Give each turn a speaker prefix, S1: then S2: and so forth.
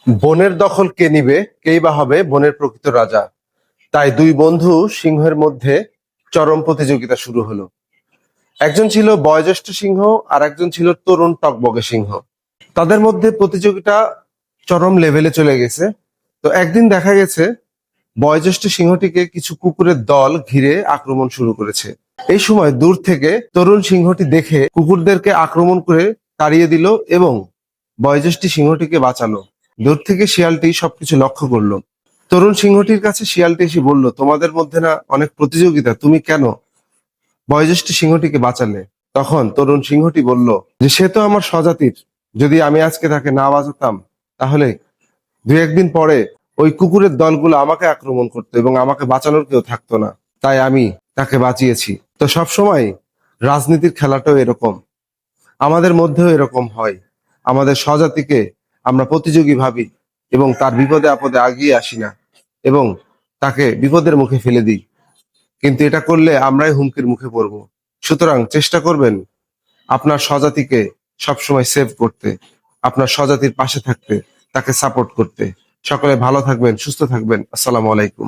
S1: বনের দখল কে নিবে, কেই বা হবে বনের প্রকৃত রাজা। তাই দুই বন্ধু সিংহের মধ্যে চরম প্রতিযোগিতা শুরু হলো। একজন ছিল বয়োজ্যেষ্ঠ সিংহ আর একজন ছিল তরুণ টকবগে সিংহ। তাদের মধ্যে প্রতিযোগিতা চরম লেভেলে চলে গেছে। তো একদিন দেখা গেছে বয়োজ্যেষ্ঠ সিংহটিকে কিছু কুকুরের দল ঘিরে আক্রমণ শুরু করেছে। এই সময় দূর থেকে তরুণ সিংহটি দেখে কুকুরদেরকে আক্রমণ করে তাড়িয়ে দিল এবং বয়োজ্যেষ্ঠ সিংহটিকে বাঁচালো। দূর থেকে শিয়ালটি সবকিছু লক্ষ্য করলো। তরুণ সিংহটির কাছে শিয়ালটি এসে বলল, তোমাদের মধ্যে না অনেক প্রতিযোগিতা, তুমি কেন বয়োজ্যেষ্ঠ সিংহটিকে বাঁচালে? তখন তরুণ সিংহটি বলল যে সে তো আমার স্বজাতির, যদি আমি আজকে তাকে না বাঁচাতাম তাহলে দু একদিন পরে ওই কুকুরের দলগুলো আমাকে আক্রমণ করতো এবং আমাকে বাঁচানোর কেউ থাকতো না, তাই আমি তাকে বাঁচিয়েছি। তো সবসময় রাজনীতির খেলাটাও এরকম, আমাদের মধ্যেও এরকম হয়। আমাদের স্বজাতিকে আমরা প্রতিযোগী ভাবি এবং তার বিপদে আপদে আগিয়ে আসি না এবং তাকে বিপদের মুখে ফেলে দিই, কিন্তু এটা করলে আমরাই হুমকির মুখে পড়ব। সুতরাং চেষ্টা করবেন আপনার স্বজাতিকে সবসময় সেভ করতে, আপনার স্বজাতির পাশে থাকতে, তাকে সাপোর্ট করতে। সকলে ভালো থাকবেন, সুস্থ থাকবেন। আসসালামু আলাইকুম।